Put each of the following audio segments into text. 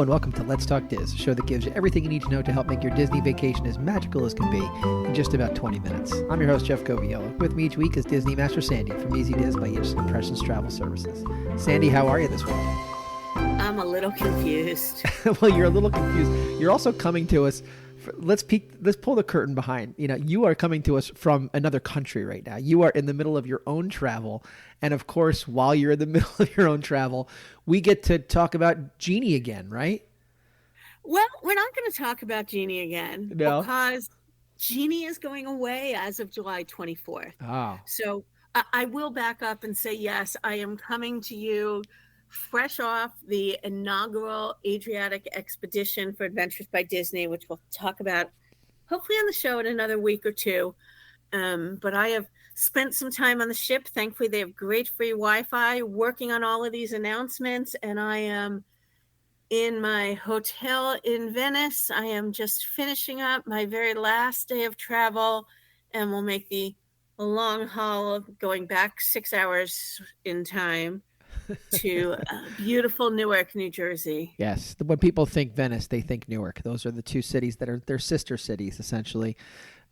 and welcome to Let's Talk Diz, a show that gives you everything you need to know to help make your Disney vacation as magical as can be in just about 20 minutes. I'm your host, Jeff Coviello. With me each week is Disney Master Sandy from Easy Diz by Gibson Impressions Travel Services. Sandy, how are you this week? I'm a little confused. Well, you're a little confused. You're also coming to us. Let's pull the curtain behind. You are coming to us from another country right now. You are in the middle of your own travel. And of course, while you're in the middle of your own travel, we get to talk about Genie again, right? Well, we're not going to talk about Genie again because Genie is going away as of July 24th. Oh. So I will back up and say, yes, I am coming to you fresh off the inaugural Adriatic expedition for Adventures by Disney, which we'll talk about hopefully on the show in another week or two. But I have spent some time on the ship. Thankfully, they have great free Wi-Fi, working on all of these announcements. And I am in my hotel in Venice. I am just finishing up my very last day of travel, and we'll make the long haul of going back 6 hours in time to beautiful Newark, New Jersey. Yes. When people think Venice, they think Newark. Those are the two cities that are their sister cities, essentially.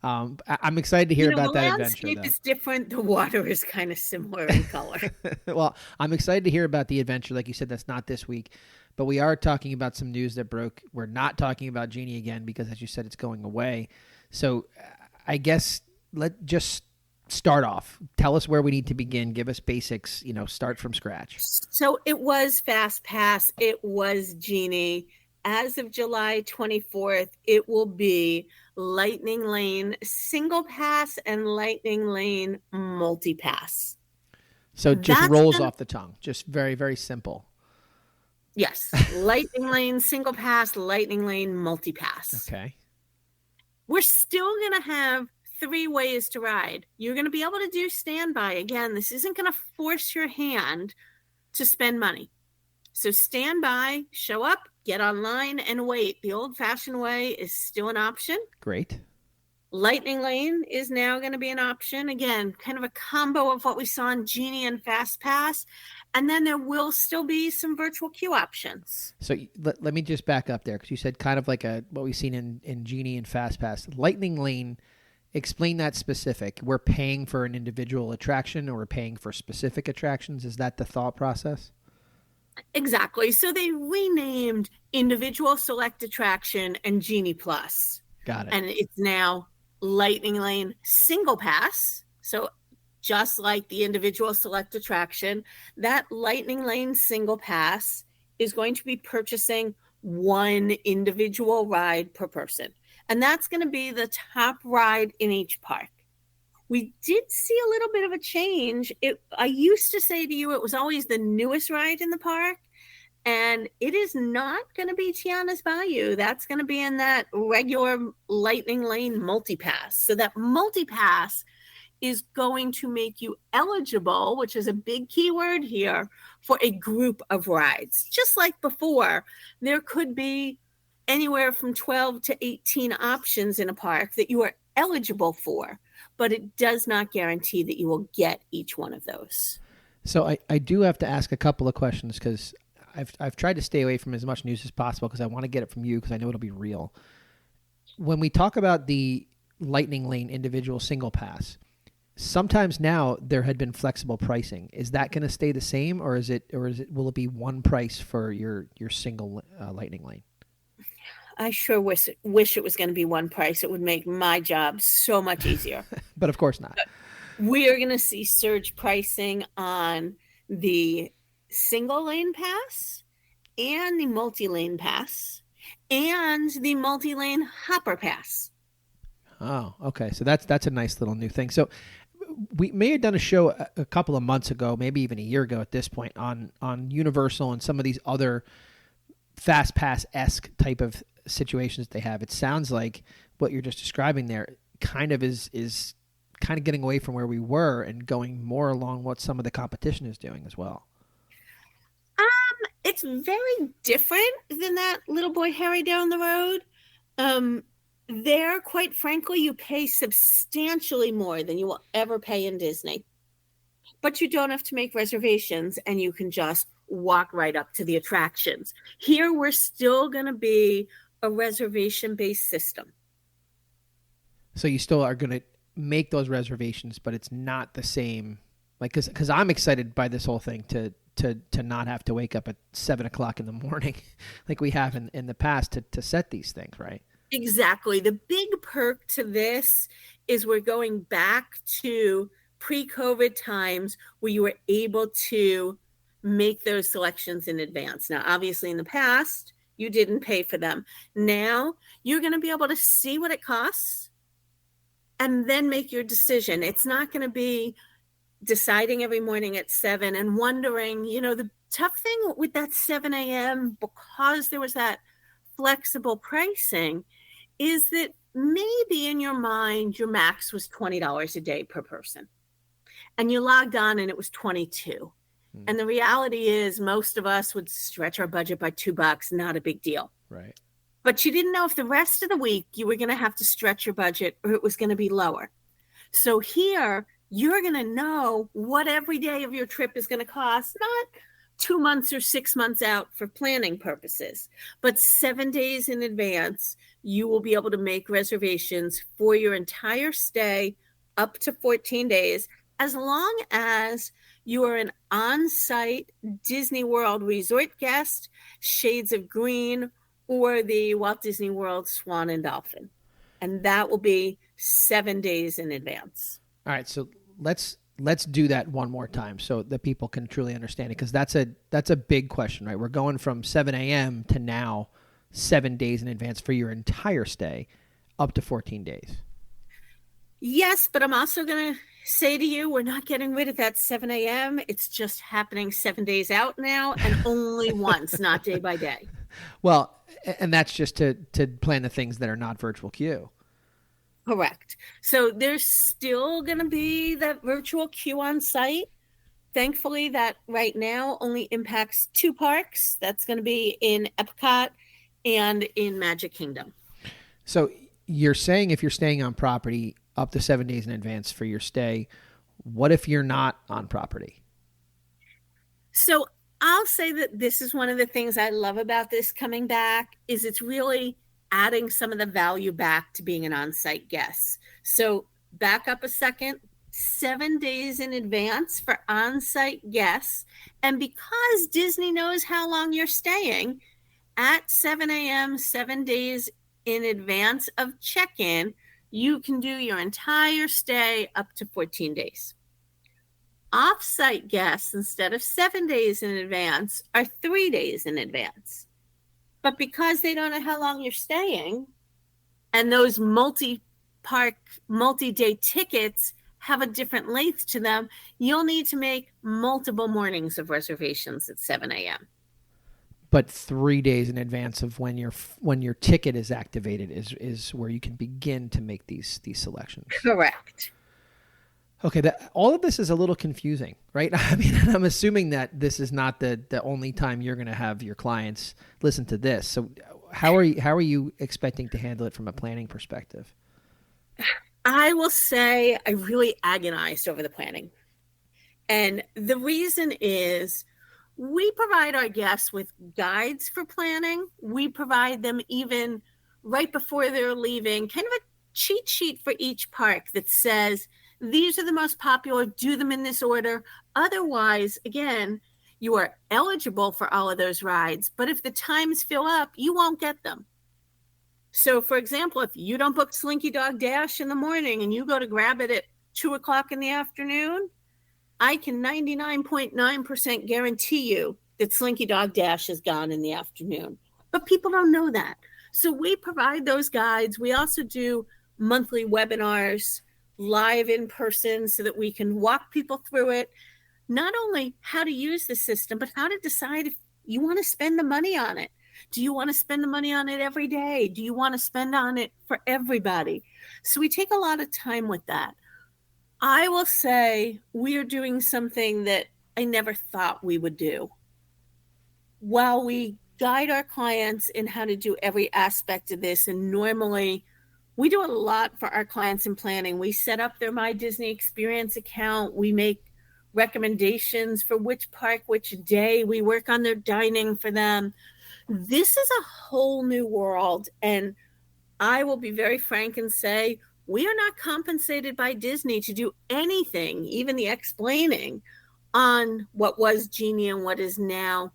I'm excited to hear about that adventure. The landscape is different. The water is kind of similar in color. Well, I'm excited to hear about the adventure. Like you said, that's not this week, but we are talking about some news that broke. We're not talking about Genie again because, as you said, it's going away. So I guess let's just start off. Tell us where we need to begin. Give us basics, start from scratch. So it was Fast Pass. It was Genie. As of July 24th, it will be Lightning Lane Single Pass and Lightning Lane Multi Pass. So just rolls off the tongue. Just very, very simple. Yes. Lightning Lane Single Pass, Lightning Lane Multi Pass. Okay. We're still going to have 3 ways to ride. You're going to be able to do standby. Again, this isn't going to force your hand to spend money. So standby, show up, get online, and wait. The old-fashioned way is still an option. Great. Lightning Lane is now going to be an option. Again, kind of a combo of what we saw in Genie and Fast Pass. And then there will still be some virtual queue options. So let me just back up there, because you said kind of like what we've seen in Genie and Fast Pass. Lightning Lane, explain that specific. We're paying for an individual attraction, or we're paying for specific attractions. Is that the thought process? Exactly. So they renamed Individual Select Attraction and Genie Plus. Got it. And it's now Lightning Lane Single Pass. So just like the Individual Select Attraction, that Lightning Lane Single Pass is going to be purchasing one individual ride per person. And that's going to be the top ride in each park. We did see a little bit of a change. I used to say to you, it was always the newest ride in the park. And it is not going to be Tiana's Bayou. That's going to be in that regular Lightning Lane multipass. So that multipass is going to make you eligible, which is a big keyword here, for a group of rides. Just like before, there could be anywhere from 12 to 18 options in a park that you are eligible for, but it does not guarantee that you will get each one of those. So I do have to ask a couple of questions, because I've tried to stay away from as much news as possible because I want to get it from you, because I know it'll be real. When we talk about the Lightning Lane individual single pass, sometimes now there had been flexible pricing. Is that going to stay the same, or will it be one price for your single Lightning Lane? I sure wish it was going to be one price. It would make my job so much easier. But of course not. We are going to see surge pricing on the single lane pass and the multi-lane pass and the multi-lane hopper pass. Oh, okay. So that's a nice little new thing. So we may have done a show a couple of months ago, maybe even a year ago at this point, on Universal and some of these other Fast Pass-esque type of situations they have. It sounds like what you're just describing there kind of is kind of getting away from where we were and going more along what some of the competition is doing as well. It's very different than that Little Boy Harry down the road. There, quite frankly, you pay substantially more than you will ever pay in Disney. but you don't have to make reservations and you can just walk right up to the attractions. Here, we're still going to be a reservation-based system. So you still are going to make those reservations, but it's not the same. Like, because I'm excited by this whole thing to not have to wake up at 7 o'clock in the morning, like we have in the past to set these things, right? Exactly. The big perk to this is we're going back to pre-COVID times where you were able to make those selections in advance. Now, obviously, in the past, you didn't pay for them. Now, you're going to be able to see what it costs and then make your decision. It's not going to be deciding every morning at 7 and wondering, the tough thing with that 7 a.m., because there was that flexible pricing, is that maybe in your mind, your max was $20 a day per person. And you logged on and it was 22. And the reality is most of us would stretch our budget by $2, not a big deal. Right. But you didn't know if the rest of the week you were going to have to stretch your budget or it was going to be lower. So here, you're going to know what every day of your trip is going to cost, not 2 months or 6 months out for planning purposes, but 7 days in advance, you will be able to make reservations for your entire stay up to 14 days, as long as you are an on-site Disney World resort guest, Shades of Green, or the Walt Disney World Swan and Dolphin. And that will be 7 days in advance. All right, so let's do that one more time so that people can truly understand it, because that's a big question, right? We're going from 7 a.m. to now 7 days in advance for your entire stay, up to 14 days. Yes, but I'm also going to say to you, we're not getting rid of that 7 a.m. It's just happening 7 days out now, and only once, not day by day. Well, and that's just to plan the things that are not virtual queue. Correct. So there's still going to be that virtual queue on site. Thankfully, that right now only impacts 2 parks. That's going to be in Epcot and in Magic Kingdom. So you're saying if you're staying on property up to 7 days in advance for your stay, what if you're not on property? So I'll say that this is one of the things I love about this coming back, is it's really adding some of the value back to being an on-site guest. So back up a second, 7 days in advance for on-site guests. And because Disney knows how long you're staying, at 7 a.m., 7 days in advance of check-in, you can do your entire stay up to 14 days. Off-site guests, instead of 7 days in advance, are 3 days in advance. But because they don't know how long you're staying, and those multi-park, multi-day tickets have a different length to them, you'll need to make multiple mornings of reservations at 7 a.m. But 3 days in advance of when your ticket is activated is where you can begin to make these selections. Correct. Okay, all of this is a little confusing, right? I mean, I'm assuming that this is not the only time you're going to have your clients listen to this. So how are you expecting to handle it from a planning perspective? I will say I really agonized over the planning. And the reason is we provide our guests with guides for planning. We provide them even right before they're leaving, kind of a cheat sheet for each park that says, these are the most popular, do them in this order. Otherwise, again, you are eligible for all of those rides, but if the times fill up, you won't get them. So, for example, if you don't book Slinky Dog Dash in the morning and you go to grab it at 2 o'clock in the afternoon, I can 99.9% guarantee you that Slinky Dog Dash is gone in the afternoon. But people don't know that. So we provide those guides. We also do monthly webinars, live in person, so that we can walk people through it, not only how to use the system, but how to decide if you want to spend the money on it. Do you want to spend the money on it every day? Do you want to spend on it for everybody? So we take a lot of time with that. I will say we are doing something that I never thought we would do. While we guide our clients in how to do every aspect of this, and normally we do a lot for our clients in planning. We set up their My Disney Experience account. We make recommendations for which park, which day. We work on their dining for them. This is a whole new world. And I will be very frank and say, we are not compensated by Disney to do anything, even the explaining on what was Genie and what is now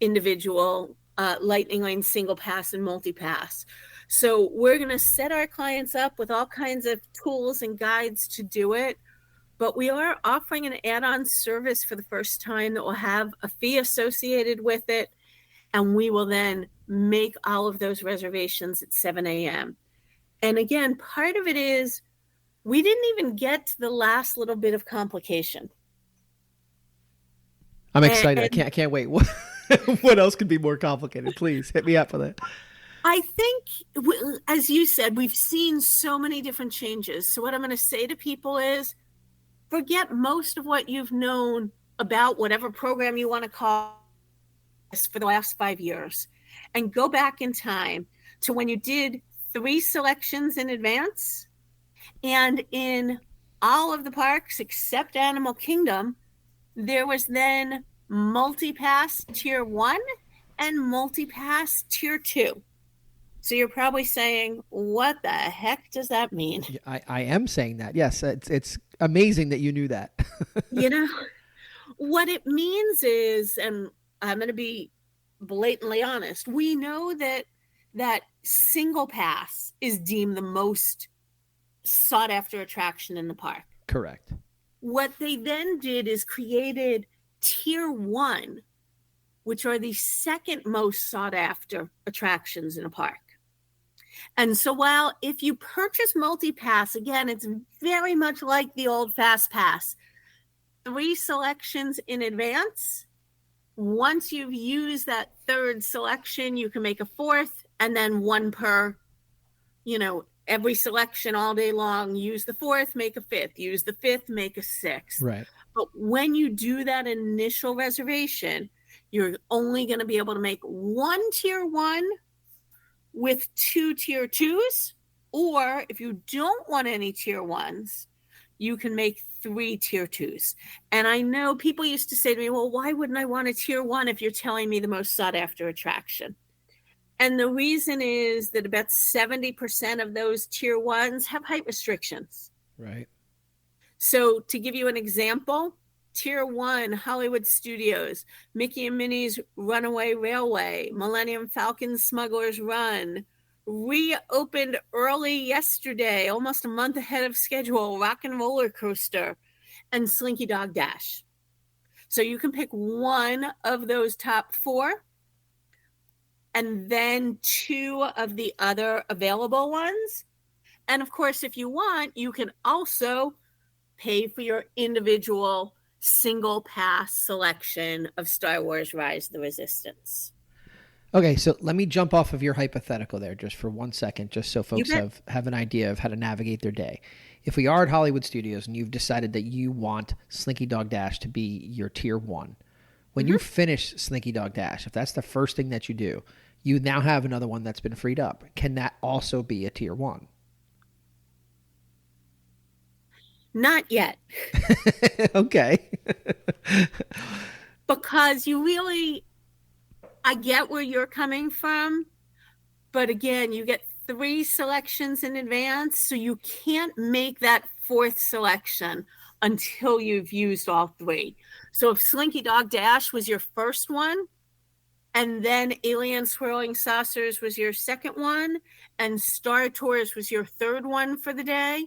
individual Lightning Lane single pass and multi-pass. So we're going to set our clients up with all kinds of tools and guides to do it. But we are offering an add-on service for the first time that will have a fee associated with it. And we will then make all of those reservations at 7 a.m. And again, part of it is we didn't even get to the last little bit of complication. I'm excited. I can't wait. What else could be more complicated? Please hit me up with it. I think, as you said, we've seen so many different changes. So what I'm going to say to people is forget most of what you've known about whatever program you want to call this for the last 5 years and go back in time to when you did 3 selections in advance. And in all of the parks except Animal Kingdom, there was then multi-pass tier 1 and multi-pass tier 2. So you're probably saying, what the heck does that mean? I am saying that. Yes, it's amazing that you knew that. What it means is, and I'm going to be blatantly honest, we know that single pass is deemed the most sought after attraction in the park. Correct. What they then did is created tier 1, which are the second most sought after attractions in a park. And so while if you purchase multi-pass, again, it's very much like the old fast pass. 3 selections in advance. Once you've used that 3rd selection, you can make a 4th, and then 1 per, every selection all day long. Use the 4th, make a 5th. Use the 5th, make a 6th. Right. But when you do that initial reservation, you're only going to be able to make 1 tier 1 with 2 tier 2s, or if you don't want any tier 1s, you can make 3 tier 2s. And I know people used to say to me, well, why wouldn't I want a tier 1 if you're telling me the most sought after attraction? And the reason is that about 70% of those tier 1s have height restrictions. Right. So to give you an example, tier 1, Hollywood Studios, Mickey and Minnie's Runaway Railway, Millennium Falcon Smuggler's Run, reopened early yesterday, almost a month ahead of schedule, Rock and Roller Coaster, and Slinky Dog Dash. So you can pick one of those top 4, and then 2 of the other available ones. And of course, if you want, you can also pay for your individual single pass selection of Star Wars Rise of the Resistance. Okay, so let me jump off of your hypothetical there just for 1 second, just so folks have an idea of how to navigate their day. If we are at Hollywood Studios and you've decided that you want Slinky Dog Dash to be your tier 1, when you finish Slinky Dog Dash, if that's the first thing that you do, you now have another one that's been freed up. Can that also be a tier 1? Not yet. Okay. Because I get where you're coming from, but again, you get 3 selections in advance, so you can't make that 4th selection until you've used all 3. So if Slinky Dog Dash was your first one, and then Alien Swirling Saucers was your second one, and Star Tours was your 3rd one for the day,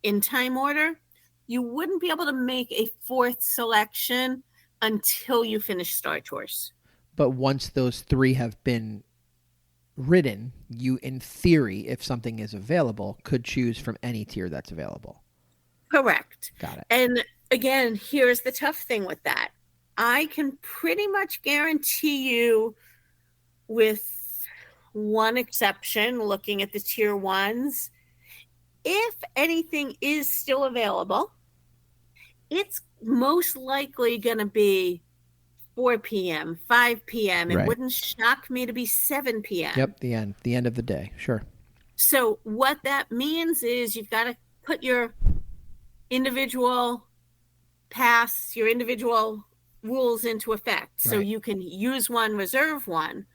in time order, you wouldn't be able to make a 4th selection until you finish Star Tours. But once those 3 have been ridden, you, in theory, if something is available, could choose from any tier that's available. Correct. Got it. And again, here's the tough thing with that. I can pretty much guarantee you, with one exception, looking at the tier 1s, if anything is still available, it's most likely going to be 4 p.m., 5 p.m. It Right. wouldn't shock me to be 7 p.m. Yep, the end of the day. Sure. So what that means is you've got to put your individual pass your individual rules into effect. So Right. you can use one, reserve one.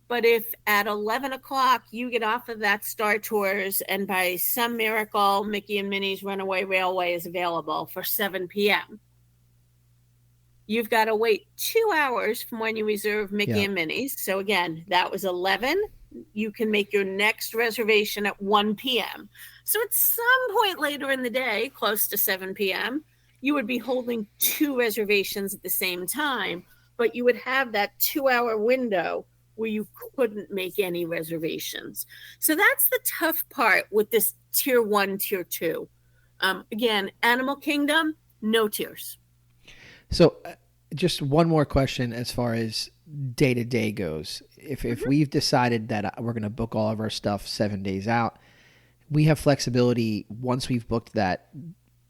But if at 11 o'clock you get off of that Star Tours and by some miracle Mickey and Minnie's Runaway Railway is available for 7 p.m., you've got to wait 2 hours from when you reserve Mickey Yeah. and Minnie's. So again, that was 11. You can make your next reservation at 1 p.m. So at some point later in the day, close to 7 p.m., you would be holding 2 reservations at the same time, but you would have that 2-hour window where you couldn't make any reservations. So that's the tough part with this tier 1, tier 2. Again, Animal Kingdom, no tiers. So just one more question as far as day to day goes. If we've decided that we're going to book all of our stuff 7 days out, we have flexibility once we've booked that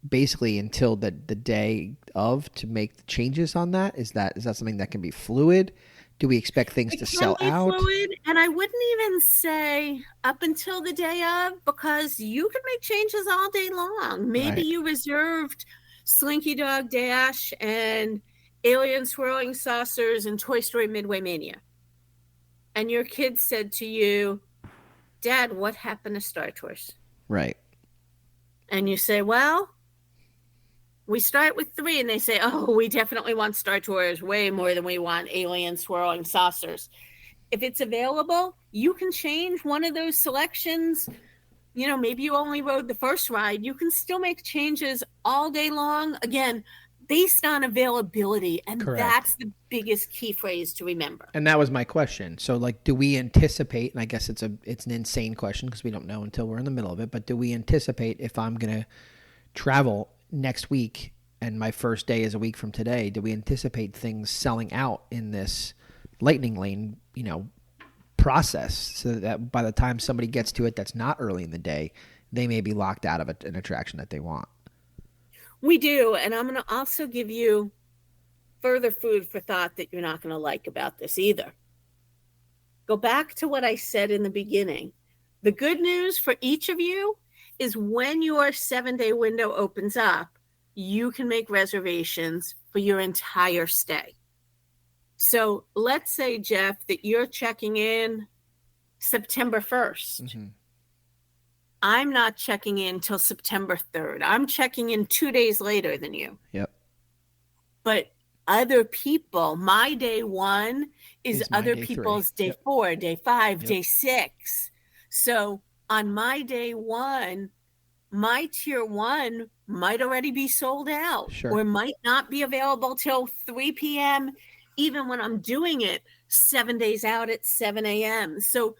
basically until the day of to make the changes on that. Is that something that can be fluid? Do we expect things to sell out? Fluid, and I wouldn't even say up until the day of, because you can make changes all day long. Maybe Right. you reserved Slinky Dog Dash and Alien Swirling Saucers and Toy Story Midway Mania. And your kid said to you, Dad, what happened to Star Tours? Right. And you say, well, we start with 3, and they say, oh, we definitely want Star Tours way more than we want Alien Swirling Saucers. If it's available, you can change one of those selections. You know, maybe you only rode the first ride. You can still make changes all day long, again, based on availability. And Correct. That's the biggest key phrase to remember. And that was my question. So, like, do we anticipate, and I guess it's an insane question because we don't know until we're in the middle of it, but do we anticipate if I'm going to travel next week and my first day is a week from today, do we anticipate things selling out in this lightning lane, process so that by the time somebody gets to it that's not early in the day, they may be locked out of an attraction that they want? We do. And I'm going to also give you further food for thought that you're not going to like about this either. Go back to what I said in the beginning. The good news for each of you is when your 7-day window opens up, you can make reservations for your entire stay. So let's say, Jeff, that you're checking in September 1st. Mm-hmm. I'm not checking in till September 3rd. I'm checking in 2 days later than you. Yep. But other people, my day 1 is other people's day 4, day 5, day 6. So on my day 1, my tier 1 might already be sold out. Sure. Or might not be available till 3 p.m., even when I'm doing it 7 days out at 7 a.m. So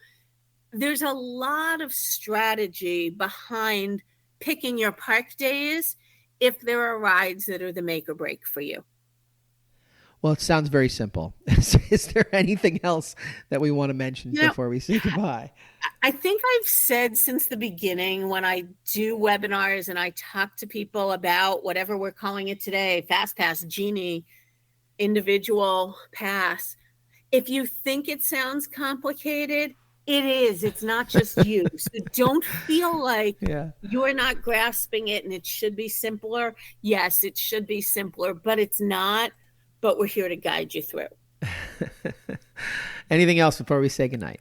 there's a lot of strategy behind picking your park days if there are rides that are the make or break for you. Well, it sounds very simple. Is there anything else that we want to mention before we say goodbye? I think I've said since the beginning when I do webinars and I talk to people about whatever we're calling it today, Fast Pass, Genie, individual pass. If you think it sounds complicated, it is. It's not just you. So don't feel like you're not grasping it and it should be simpler. Yes, it should be simpler, but it's not. But we're here to guide you through. Anything else before we say goodnight?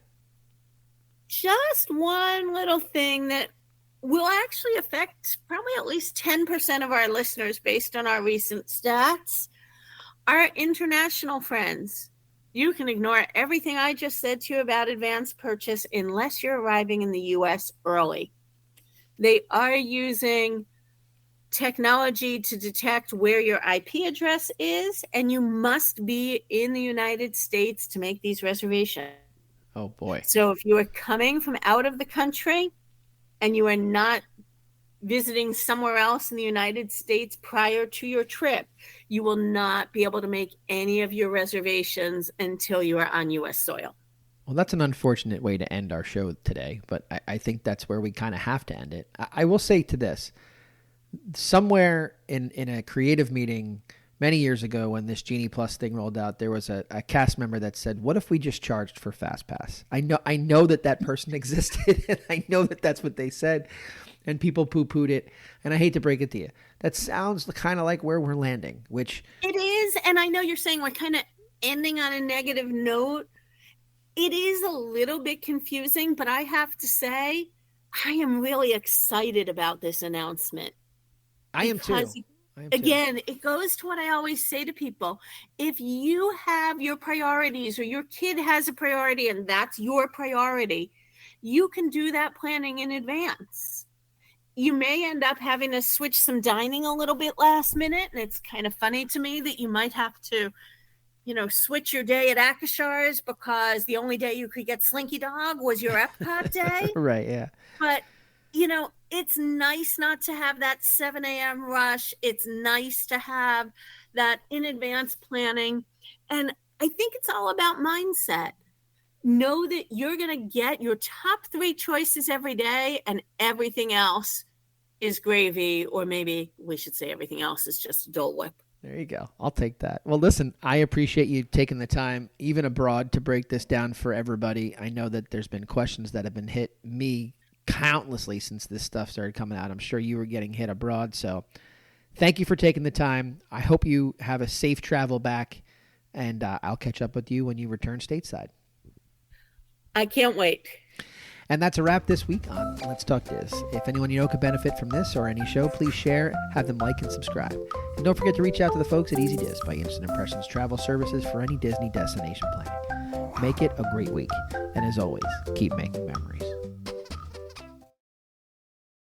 Just one little thing that will actually affect probably at least 10% of our listeners based on our recent stats. Our international friends. You can ignore everything I just said to you about advanced purchase unless you're arriving in the U.S. early. They are using technology to detect where your IP address is, and you must be in the United States to make these reservations. Oh, boy. So if you are coming from out of the country and you are not visiting somewhere else in the United States prior to your trip, you will not be able to make any of your reservations until you are on U.S. soil. Well, that's an unfortunate way to end our show today, but I think that's where we kind of have to end it. I will say to this, somewhere in a creative meeting many years ago when this Genie Plus thing rolled out, there was a cast member that said, what if we just charged for Fast Pass? I know that person existed, and I know that that's what they said, and people poo-pooed it, and I hate to break it to you. that sounds kind of like where we're landing, which it is. And I know you're saying we're kind of ending on a negative note. It is a little bit confusing, but I have to say, I am really excited about this announcement. I am too. Again, it goes to what I always say to people. If you have your priorities or your kid has a priority and that's your priority, you can do that planning in advance. You may end up having to switch some dining a little bit last minute. And it's kind of funny to me that you might have to, switch your day at Akashar's because the only day you could get Slinky Dog was your Epcot day. Right, yeah. But, it's nice not to have that 7 a.m. rush. It's nice to have that in advance planning. And I think it's all about mindset. Know that you're going to get your top 3 choices every day and everything else is gravy, or maybe we should say everything else is just Dole Whip. There you go. I'll take that. Well, listen, I appreciate you taking the time, even abroad, to break this down for everybody. I know that there's been questions that have been hit me countlessly since this stuff started coming out. I'm sure you were getting hit abroad. So thank you for taking the time. I hope you have a safe travel back, and I'll catch up with you when you return stateside. I can't wait. And that's a wrap this week on Let's Talk Diz. If anyone you know could benefit from this or any show, please share, have them like and subscribe. And don't forget to reach out to the folks at Easy Diz by Instant Impressions Travel Services for any Disney destination planning. Make it a great week. And as always, keep making memories.